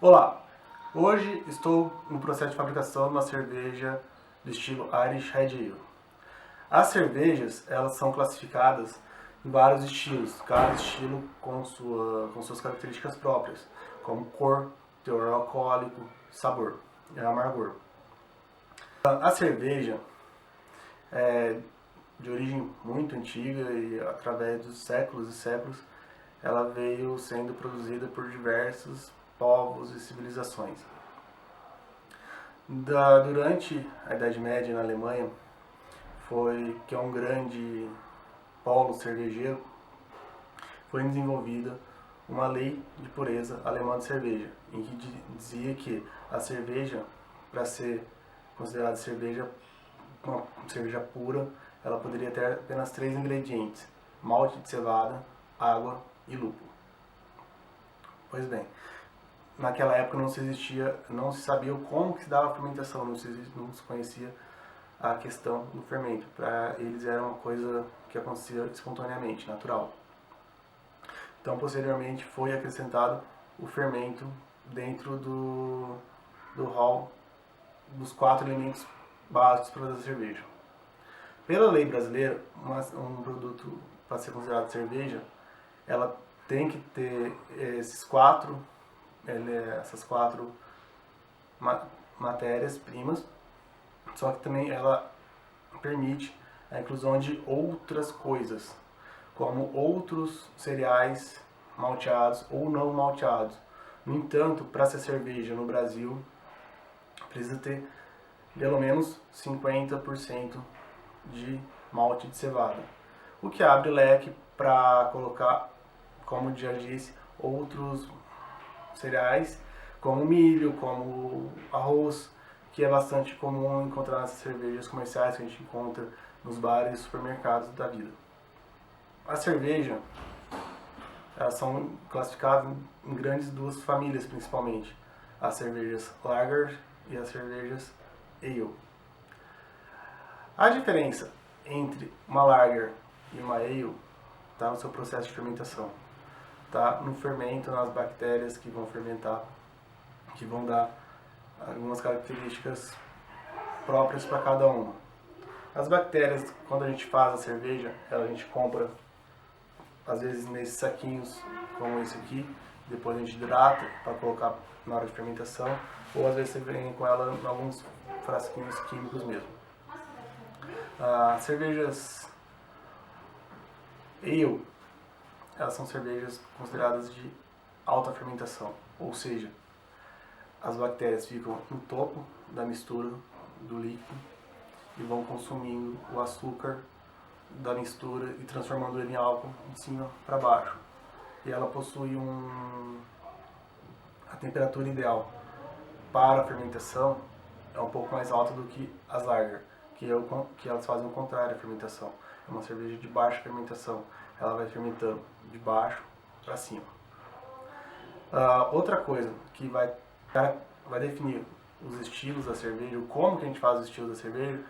Olá, hoje estou no processo de fabricação de uma cerveja do estilo Irish Red Ale. As cervejas, elas são classificadas em vários estilos, cada estilo com suas características próprias, como cor, teor alcoólico, sabor e amargor. A cerveja é de origem muito antiga e através dos séculos e séculos ela veio sendo produzida por diversos povos e civilizações. Durante a Idade Média na Alemanha, que é um grande polo cervejeiro, foi desenvolvida uma lei de pureza alemã de cerveja, em que dizia que a cerveja, para ser considerada uma cerveja pura, ela poderia ter apenas 3 ingredientes: malte de cevada, água e lúpulo. Pois bem, naquela época não se sabia como que se dava a fermentação, não se conhecia a questão do fermento. Para eles era uma coisa que acontecia espontaneamente, natural. Então, posteriormente, foi acrescentado o fermento dentro do hall dos 4 elementos básicos para fazer cerveja. Pela lei brasileira, um produto para ser considerado cerveja, ela tem que ter essas quatro matérias-primas, só que também ela permite a inclusão de outras coisas, como outros cereais malteados ou não malteados. No entanto, para ser cerveja no Brasil, precisa ter pelo menos 50% de malte de cevada, o que abre leque para colocar, como já disse, outros cereais, como milho, como arroz, que é bastante comum encontrar nas cervejas comerciais que a gente encontra nos bares e supermercados da vida. A cerveja, elas são classificadas em grandes duas famílias principalmente, as cervejas Lager e as cervejas Ale. A diferença entre uma Lager e uma Ale está no seu processo de fermentação, tá no fermento, nas bactérias que vão fermentar, que vão dar algumas características próprias para cada uma. As bactérias, quando a gente faz a cerveja, a gente compra às vezes nesses saquinhos como esse aqui, depois a gente hidrata para colocar na hora de fermentação, ou às vezes você vem com ela em alguns frasquinhos químicos mesmo. As cervejas Ale, elas são cervejas consideradas de alta fermentação, ou seja, as bactérias ficam no topo da mistura do líquido e vão consumindo o açúcar da mistura e transformando ele em álcool de cima para baixo. E ela possui a temperatura ideal para a fermentação é um pouco mais alta do que as lager, que elas fazem o contrário da fermentação. É uma cerveja de baixa fermentação, ela vai fermentando de baixo para cima. Outra coisa que vai definir os estilos da cerveja, como que a gente faz os estilos da cerveja,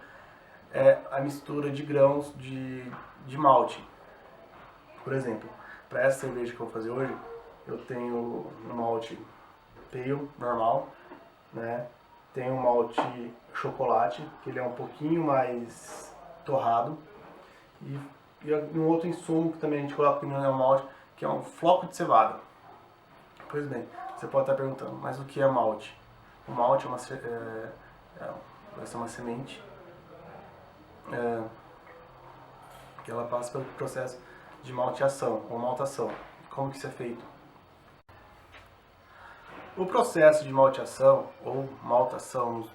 é a mistura de grãos de malte. Por exemplo, para essa cerveja que eu vou fazer hoje, eu tenho um malte pale, normal, né? Tenho um malte chocolate, que ele é um pouquinho mais torrado, e um outro insumo que também a gente coloca no malte, que é um floco de cevada. Pois bem, você pode estar perguntando, mas o que é malte? O malte vai ser uma semente que ela passa pelo processo de malteação ou maltação. Como que isso é feito? O processo de malteação ou maltação, não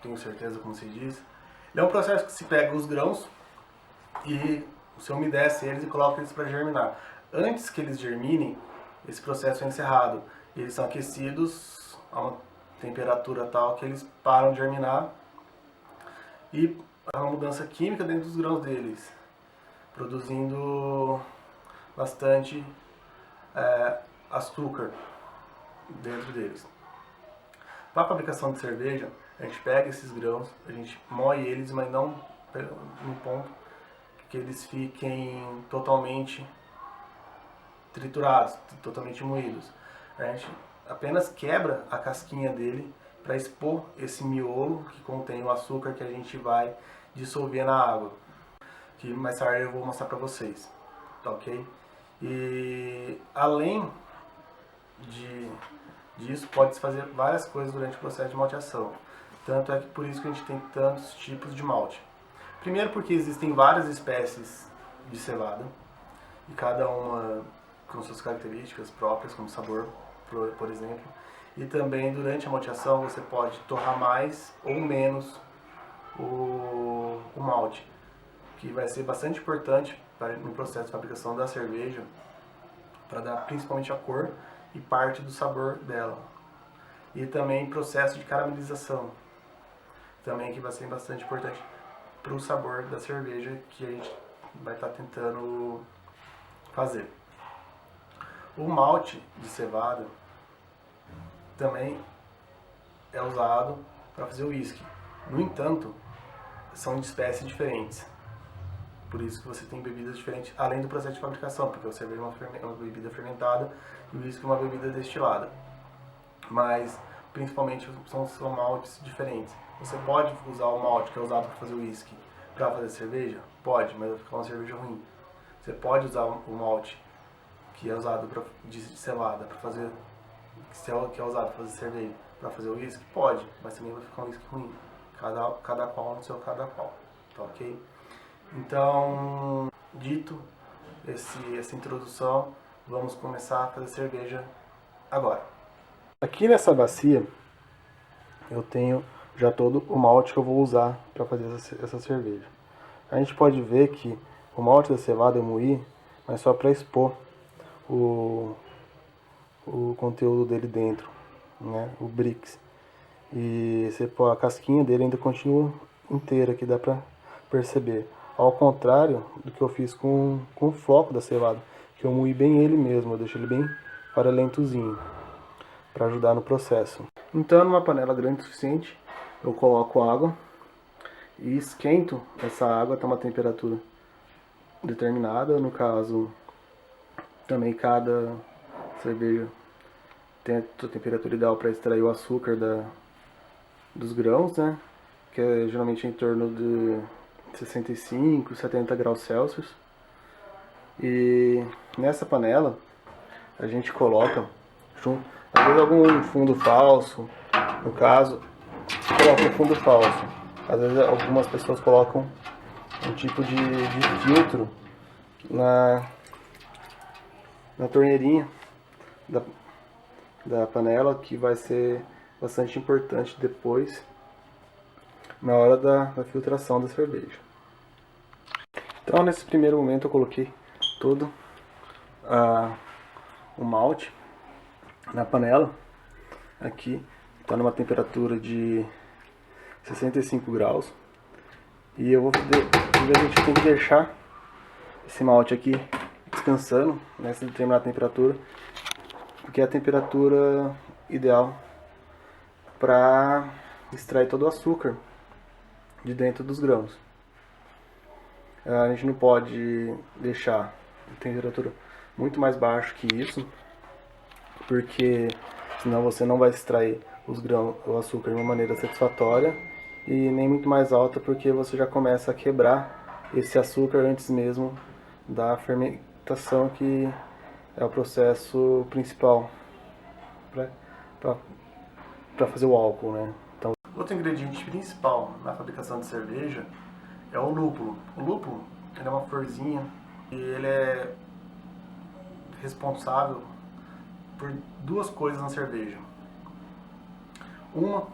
tenho certeza como se diz, ele é um processo que se pega os grãos e você umedece eles e coloca eles para germinar. Antes que eles germinem, esse processo é encerrado. Eles são aquecidos a uma temperatura tal que eles param de germinar e há uma mudança química dentro dos grãos deles, produzindo bastante açúcar dentro deles. Para a fabricação de cerveja, a gente pega esses grãos, a gente moe eles, mas não no ponto que eles fiquem totalmente triturados, totalmente moídos. A gente apenas quebra a casquinha dele para expor esse miolo que contém o açúcar que a gente vai dissolver na água, que mais tarde eu vou mostrar para vocês, tá ok? E além disso, pode-se fazer várias coisas durante o processo de malteação. Tanto é que por isso que a gente tem tantos tipos de malte. Primeiro porque existem várias espécies de cevada, e cada uma com suas características próprias, como sabor, por exemplo. E também durante a malteação você pode torrar mais ou menos o malte, que vai ser bastante importante no processo de fabricação da cerveja, para dar principalmente a cor e parte do sabor dela. E também processo de caramelização, também que vai ser bastante importante para o sabor da cerveja que a gente vai estar tentando fazer. O malte de cevada também é usado para fazer o whisky. No entanto, são de espécies diferentes. Por isso que você tem bebidas diferentes, além do processo de fabricação, porque a cerveja é uma bebida fermentada e o whisky é uma bebida destilada. Mas, principalmente, são maltes diferentes. Você pode usar o malte que é usado para fazer o whisky para fazer cerveja? Pode, mas vai ficar uma cerveja ruim. Você pode usar o malte que é usado de cevada para fazer, que é usado para fazer cerveja para fazer o whisky? Pode, mas também vai ficar um whisky ruim. Cada qual no seu cada qual, tá ok? Então, dito essa introdução, vamos começar a fazer cerveja agora. Aqui nessa bacia eu tenho já todo o malte que eu vou usar para fazer essa cerveja. A gente pode ver que o malte da cevada eu moí, mas só para expor o conteúdo dele dentro, né? O brix. E a casquinha dele ainda continua inteira, que dá para perceber. Ao contrário do que eu fiz com o floco da cevada, que eu moí bem ele mesmo, eu deixo ele bem faralentozinho, para ajudar no processo. Então, numa panela grande o suficiente, eu coloco água e esquento essa água até uma temperatura determinada. No caso, também cada cerveja tem a temperatura ideal para extrair o açúcar dos grãos, né? Que é geralmente em torno de 65, 70 graus Celsius. E nessa panela a gente coloca, às vezes algum fundo falso, no caso, coloca um fundo falso. Às vezes algumas pessoas colocam um tipo de filtro na torneirinha da panela, que vai ser bastante importante depois na hora da filtração da cerveja. Então, nesse primeiro momento eu coloquei todo o malte na panela. Aqui está numa temperatura de 65 graus. E a gente tem que deixar esse malte aqui descansando nessa determinada temperatura, porque é a temperatura ideal para extrair todo o açúcar de dentro dos grãos. A gente não pode deixar a temperatura muito mais baixa que isso, porque senão você não vai extrair o açúcar de uma maneira satisfatória, e nem muito mais alta, porque você já começa a quebrar esse açúcar antes mesmo da fermentação, que é o processo principal para fazer o álcool, né? Então, outro ingrediente principal na fabricação de cerveja é o lúpulo. O lúpulo, ele é uma florzinha e ele é responsável por duas coisas na cerveja. Uma,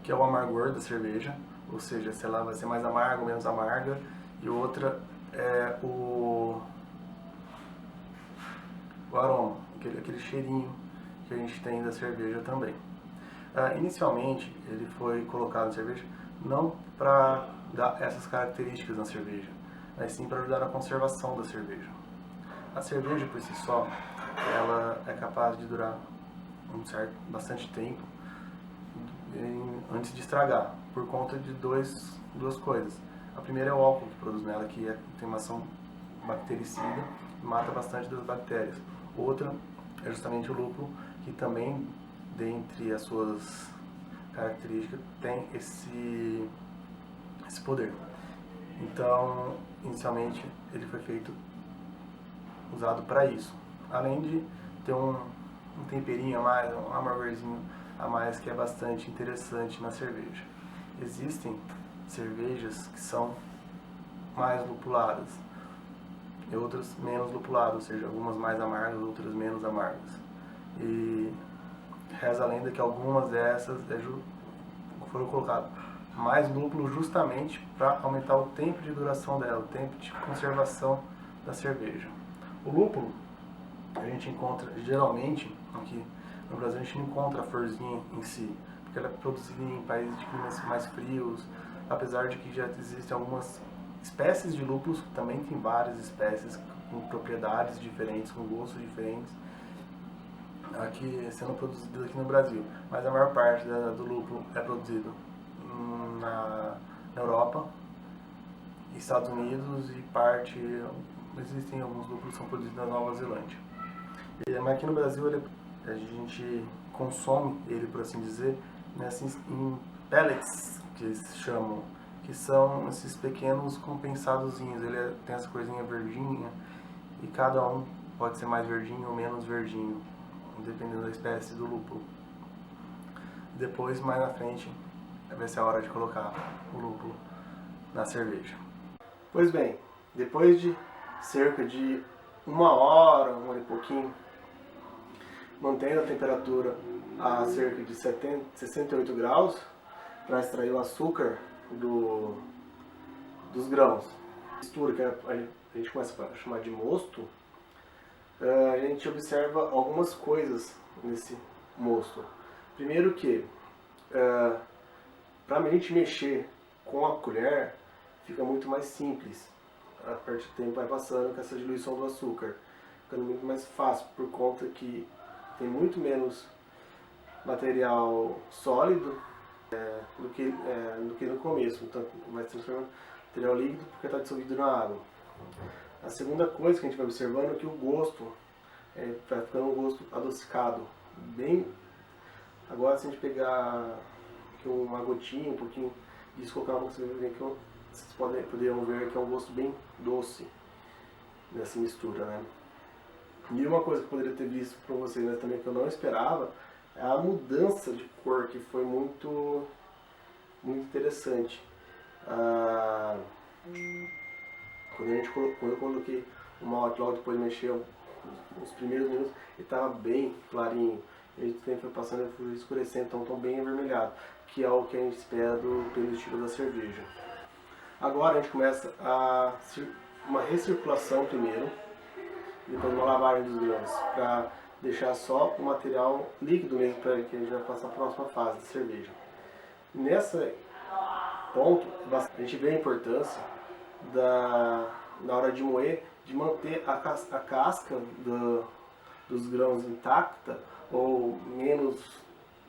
que é o amargor da cerveja, ou seja, se ela vai ser mais amarga ou menos amarga, e outra é o aroma, aquele cheirinho que a gente tem da cerveja também. Inicialmente, ele foi colocado na cerveja não para dar essas características na cerveja, mas sim para ajudar na conservação da cerveja. A cerveja por si só, ela é capaz de durar bastante tempo antes de estragar, por conta de duas coisas. A primeira é o álcool que produz nela, que tem uma ação bactericida e mata bastante das bactérias. Outra é justamente o lúpulo, que também, dentre as suas características, tem esse poder. Então, inicialmente, ele foi usado para isso. Além de ter um temperinho a mais, um amargorzinho a mais, que é bastante interessante na cerveja. Existem cervejas que são mais lupuladas e outras menos lupuladas, ou seja, algumas mais amargas, outras menos amargas. E reza a lenda que algumas dessas foram colocadas mais lúpulo justamente para aumentar o tempo de duração dela, o tempo de conservação da cerveja. O lúpulo a gente encontra geralmente aqui no Brasil, a gente não encontra a florzinha em si, porque ela é produzida em países de climas mais frios, apesar de que já existem algumas espécies de lúpulos, também tem várias espécies com propriedades diferentes, com gostos diferentes, aqui sendo produzidas aqui no Brasil, mas a maior parte do lúpulo é produzido na Europa, Estados Unidos e existem alguns lúpulos que são produzidos na Nova Zelândia. Mas aqui no Brasil a gente consome ele, por assim dizer, em pellets, que eles chamam, que são esses pequenos compensadozinhos. Ele tem essa corzinha verdinha e cada um pode ser mais verdinho ou menos verdinho, dependendo da espécie do lúpulo. Depois, mais na frente, vai ser a hora de colocar o lúpulo na cerveja. Pois bem, depois de cerca de 1 hora e pouquinho, mantendo a temperatura a cerca de 68 graus para extrair o açúcar dos grãos. A mistura que a gente começa a chamar de mosto, a gente observa algumas coisas nesse mosto. Primeiro que, para a gente mexer com a colher, fica muito mais simples. A partir do tempo vai passando com essa diluição do açúcar, ficando muito mais fácil, por conta que tem muito menos material sólido do que no começo. Então vai se transformando em material líquido porque está dissolvido na água. A segunda coisa que a gente vai observando é que o gosto vai ficando um gosto adocicado. Agora, se a gente pegar aqui uma gotinha, um pouquinho disso, colocar um pouco, vocês poderiam ver que é um gosto bem doce nessa mistura, né? E uma coisa que eu poderia ter visto para vocês, mas também que eu não esperava, é a mudança de cor, que foi muito interessante. Quando eu coloquei o malte, logo depois de mexer os primeiros minutos, ele estava bem clarinho. E o tempo foi passando, ele foi escurecendo, então estão bem avermelhado, que é o que a gente espera pelo estilo da cerveja. Agora a gente começa uma recirculação primeiro, depois uma lavagem dos grãos, para deixar só o material líquido mesmo, para que a gente vai passar para a próxima fase da cerveja. Nesse ponto, a gente vê a importância na hora de moer, de manter a casca dos grãos intacta ou menos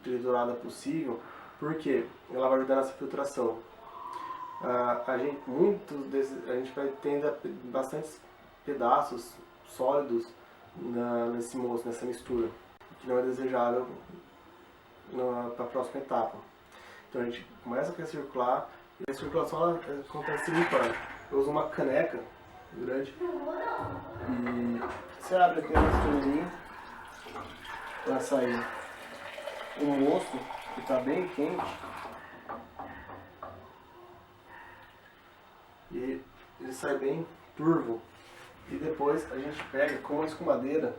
triturada possível, porque ela vai ajudar nessa filtração. A gente vai tendo bastantes pedaços sólidos nesse moço, nessa mistura, que não é desejável para a próxima etapa. Então a gente começa a recircular, e a circulação ela acontece limpando. Eu uso uma caneca grande e você abre aqui a misturinha para sair o moço, que está bem quente, e ele sai bem turvo. E depois a gente pega com uma escumadeira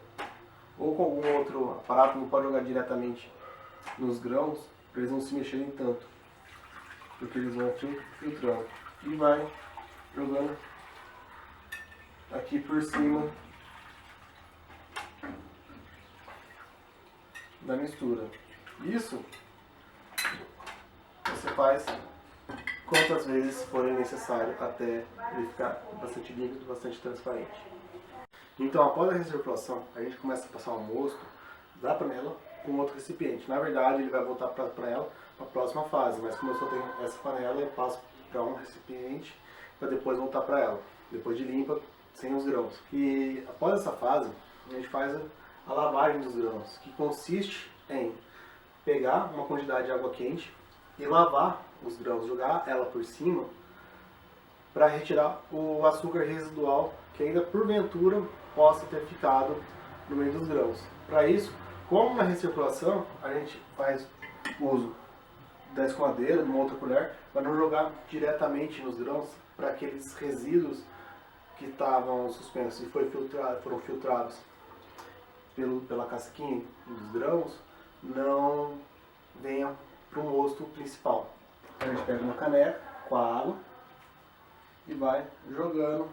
ou com algum outro aparato, não pode jogar diretamente nos grãos para eles não se mexerem tanto, porque eles vão filtrando, e vai jogando aqui por cima da mistura. Isso você faz quantas vezes forem necessário até ele ficar bastante líquido, bastante transparente. Então, após a recirculação, a gente começa a passar o mosto da panela com outro recipiente. Na verdade, ele vai voltar para ela na próxima fase, mas como eu só tenho essa panela, eu passo para um recipiente para depois voltar para ela, depois de limpa, sem os grãos. E após essa fase, a gente faz a lavagem dos grãos, que consiste em pegar uma quantidade de água quente e lavar os grãos, jogar ela por cima para retirar o açúcar residual que ainda porventura possa ter ficado no meio dos grãos. Para isso, como na recirculação, a gente faz uso da escumadeira, de uma outra colher, para não jogar diretamente nos grãos, para aqueles resíduos que estavam suspensos e foram filtrados pela casquinha dos grãos, não venham para o mosto principal. A gente pega uma caneca com a água e vai jogando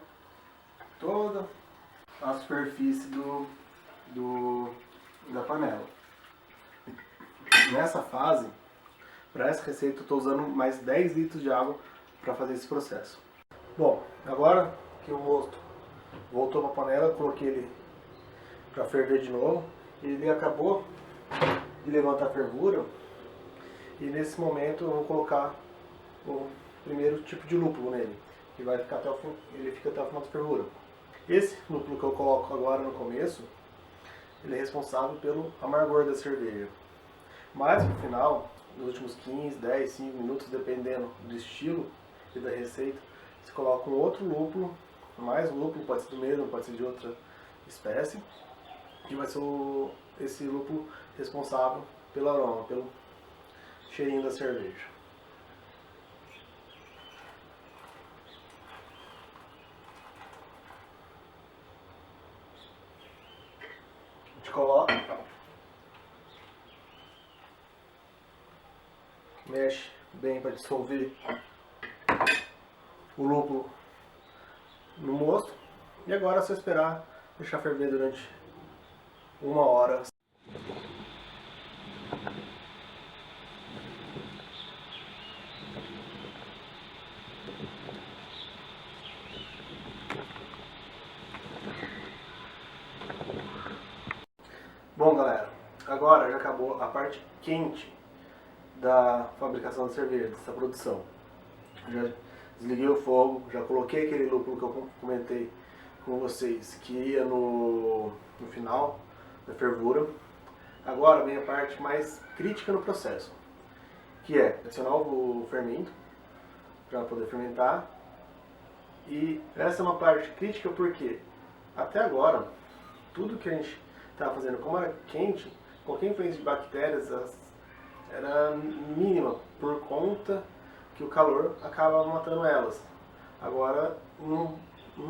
toda a superfície da panela. Nessa fase, para essa receita eu estou usando mais 10 litros de água para fazer esse processo. Bom, agora que o mosto voltou para a panela, eu coloquei ele para ferver de novo. Ele acabou de levantar a fervura e nesse momento eu vou colocar o primeiro tipo de lúpulo nele, que vai ficar até o fim, ele fica até o final da fervura. Esse lúpulo que eu coloco agora no começo, ele é responsável pelo amargor da cerveja. Mas no final, nos últimos 15, 10, 5 minutos, dependendo do estilo e da receita, você coloca um outro lúpulo, mais um lúpulo, pode ser do mesmo, pode ser de outra espécie, que vai ser esse lúpulo responsável pelo aroma, pelo cheirinho da cerveja. A gente coloca, mexe bem para dissolver o lúpulo no mosto. E agora é só esperar deixar ferver durante 1 hora. Bom, galera, agora já acabou a parte quente da fabricação da cerveja, dessa produção. Já desliguei o fogo, já coloquei aquele lúpulo que eu comentei com vocês, que ia no final da fervura. Agora vem a parte mais crítica no processo, que é adicionar o fermento para poder fermentar. E essa é uma parte crítica porque até agora tudo que a gente estava fazendo, como era quente, qualquer influência de bactérias era mínima por conta que o calor acaba matando elas. Agora não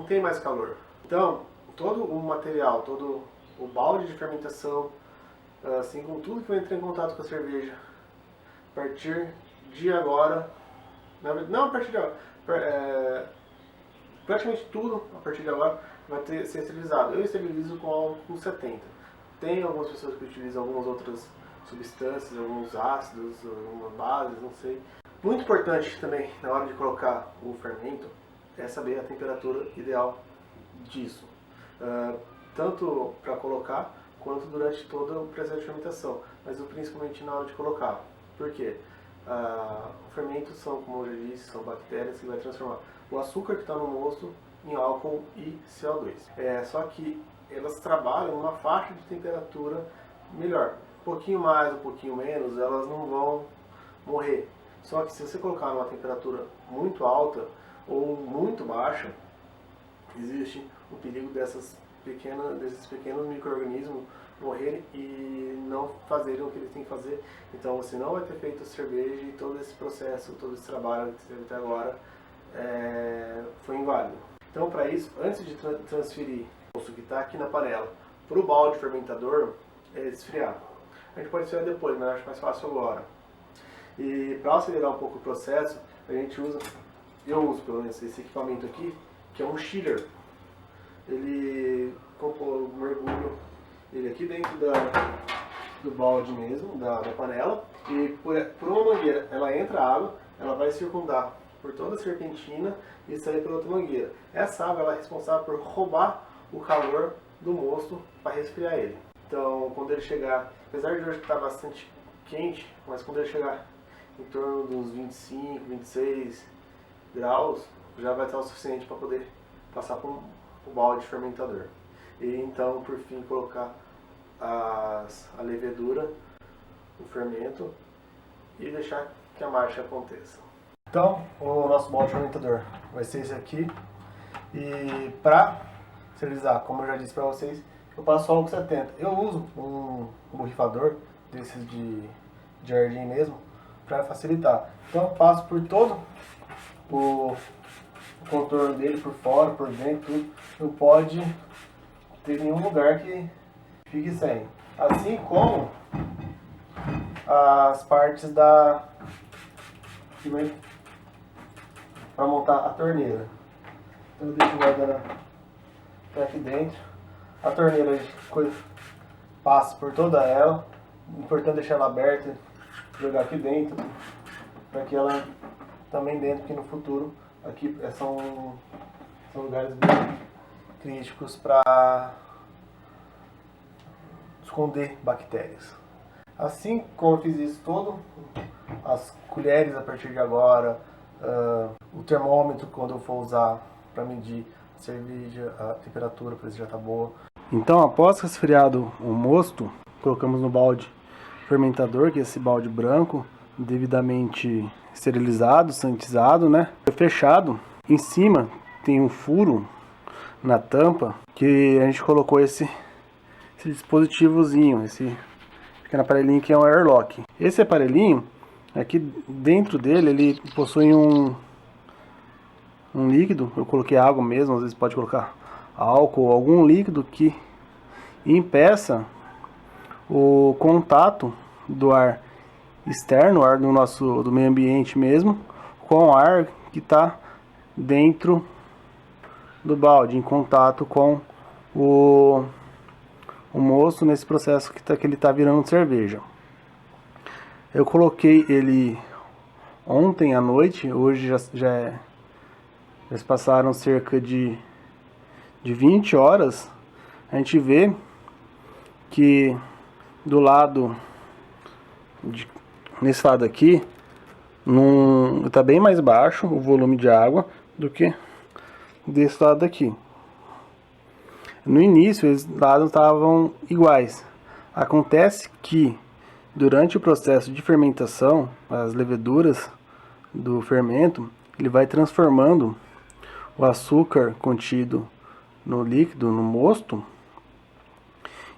tem mais calor. Então, todo o material, todo o balde de fermentação, assim como tudo que vai entrar em contato com a cerveja, a partir de agora, não a partir de agora, praticamente tudo a partir de agora vai ser esterilizado. Eu esterilizo com álcool 70. Tem algumas pessoas que utilizam algumas outras substâncias, alguns ácidos, algumas bases, não sei. Muito importante também na hora de colocar o fermento é saber a temperatura ideal disso, tanto para colocar quanto durante todo o processo de fermentação, mas principalmente na hora de colocar. Por quê? O fermento são, como eu já disse, são bactérias que vai transformar o açúcar que está no mosto em álcool e CO2. Só que elas trabalham numa faixa de temperatura melhor. Um pouquinho mais, um pouquinho menos, elas não vão morrer. Só que se você colocar numa temperatura muito alta ou muito baixa, existe o perigo desses pequenos micro-organismos morrerem e não fazerem o que eles têm que fazer. Então você não vai ter feito a cerveja e todo esse processo, todo esse trabalho que você teve até agora foi inválido. Então para isso, antes de transferir o mosto que está aqui na panela para o balde fermentador, esfriar. A gente pode esfriar depois, mas eu acho mais fácil agora. E para acelerar um pouco o processo, eu uso pelo menos esse equipamento aqui, que é um chiller. Ele mergulho ele aqui dentro do balde mesmo, da panela, e por uma mangueira ela entra a água, ela vai circundar por toda a serpentina e sair pela outra mangueira. Essa água ela é responsável por roubar o calor do mosto para resfriar ele. Então, quando ele chegar, apesar de hoje estar bastante quente, mas quando ele chegar em torno dos 25, 26 graus, já vai estar o suficiente para poder passar por o balde fermentador. E então, por fim, colocar a levedura, o fermento, e deixar que a marcha aconteça. Então, o nosso balde fermentador vai ser esse aqui. E para esterilizar, como eu já disse para vocês, eu passo álcool 70. Eu uso um borrifador desses de jardim mesmo, para facilitar. Então eu passo por todo o contorno dele, por fora, por dentro, tudo. Não pode ter nenhum lugar que fique sem. Assim como as partes para montar a torneira. Então eu deixo guardando aqui dentro. A torneira passa por toda ela. Importante deixar ela aberta, jogar aqui dentro, para que ela também dentro, que no futuro aqui são lugares bem críticos para esconder bactérias. Assim como eu fiz isso todo, as colheres a partir de agora, o termômetro quando eu for usar para medir a cerveja, a temperatura, para ver se já está boa. Então, após resfriado o mosto, colocamos no balde fermentador, que é esse balde branco, devidamente esterilizado, sanitizado, né? Fechado. Em cima tem um furo na tampa que a gente colocou esse dispositivozinho, esse pequeno aparelhinho que é um airlock. Esse aparelhinho, aqui dentro dele, ele possui um líquido. Eu coloquei água mesmo, às vezes pode colocar álcool, algum líquido que impeça o contato do ar externo, o ar do meio ambiente mesmo, com o ar que está dentro do balde, em contato com o mosto nesse processo que ele está virando cerveja. Eu coloquei ele ontem à noite, hoje já se passaram cerca de 20 horas. A gente vê que do lado, nesse lado aqui, está bem mais baixo o volume de água do que desse lado aqui. No início, os lados estavam iguais. Acontece que, durante o processo de fermentação, as leveduras do fermento, ele vai transformando o açúcar contido no líquido, no mosto,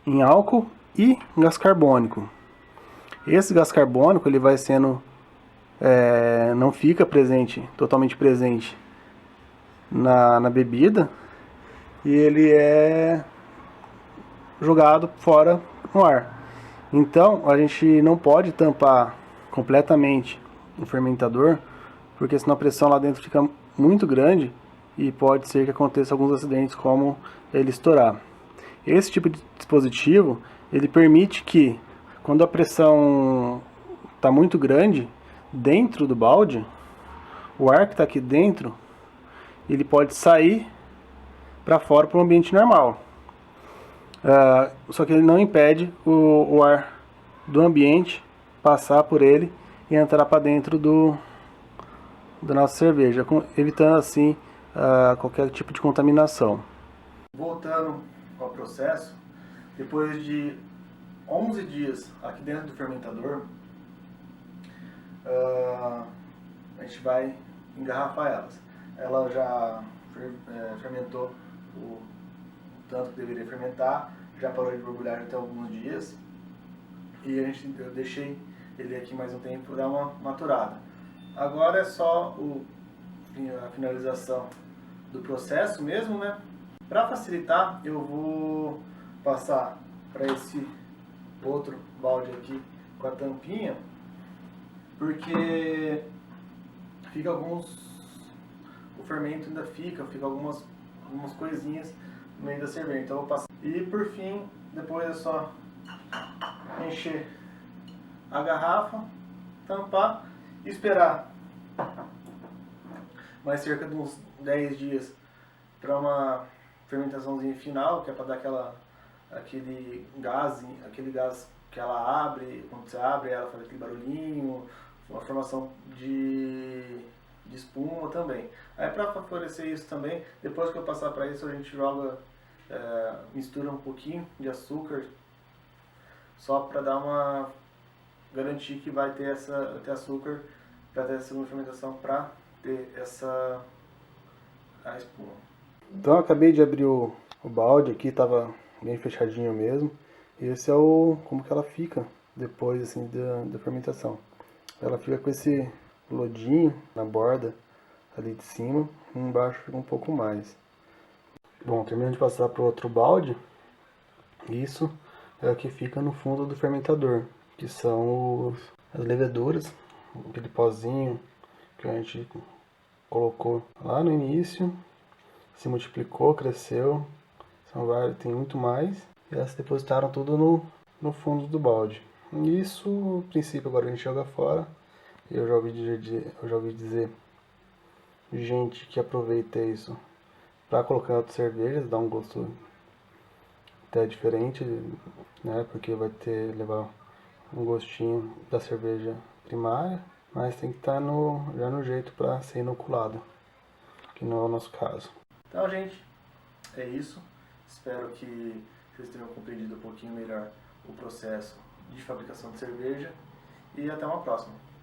em álcool e gás carbônico. Esse gás carbônico ele vai sendo, não fica totalmente presente na bebida, e ele é jogado fora no ar. Então a gente não pode tampar completamente o fermentador, porque senão a pressão lá dentro fica muito grande e pode ser que aconteça alguns acidentes, como ele estourar. Esse tipo de dispositivo ele permite que, quando a pressão está muito grande dentro do balde, o ar que está aqui dentro ele pode sair para fora, para o ambiente normal. Só que ele não impede o ar do ambiente passar por ele e entrar para dentro da nossa cerveja, evitando assim qualquer tipo de contaminação. Voltando ao processo, depois de 11 dias aqui dentro do fermentador, a gente vai engarrafar elas. Ela já fermentou o tanto que deveria fermentar, já parou de borbulhar até alguns dias, e eu deixei ele aqui mais um tempo para dar uma maturada. Agora é só a finalização do processo mesmo, né? Para facilitar, eu vou passar para esse outro balde aqui com a tampinha, porque o fermento ainda fica algumas coisinhas no meio da cerveja. Então eu vou passar. E por fim, depois é só encher a garrafa, tampar e esperar mais cerca de uns 10 dias para uma fermentaçãozinha final, que é para dar aquele gás que ela abre. Quando você abre, ela faz aquele barulhinho, uma formação de espuma também. Aí, para favorecer isso também, depois que eu passar para isso, a gente mistura um pouquinho de açúcar só para dar uma garantir que vai ter ter açúcar para ter essa segunda fermentação, para ter a espuma. Então eu acabei de abrir o balde aqui, tava bem fechadinho mesmo. E esse é como que ela fica depois assim da fermentação. Ela fica com esse lodinho na borda ali de cima, e embaixo fica um pouco mais. Bom, terminando de passar para o outro balde, isso é o que fica no fundo do fermentador, que são as leveduras, aquele pozinho que a gente colocou lá no início, se multiplicou, cresceu, são vários, tem muito mais, e elas se depositaram tudo no fundo do balde. Isso, no princípio, agora a gente joga fora. Eu já ouvi dizer gente que aproveita isso para colocar em outras cervejas, dá um gosto até diferente, né? Porque vai levar um gostinho da cerveja primária, mas tem que estar já no jeito para ser inoculado, que não é o nosso caso. Então, gente, é isso. Espero que vocês tenham compreendido um pouquinho melhor o processo de fabricação de cerveja e até uma próxima.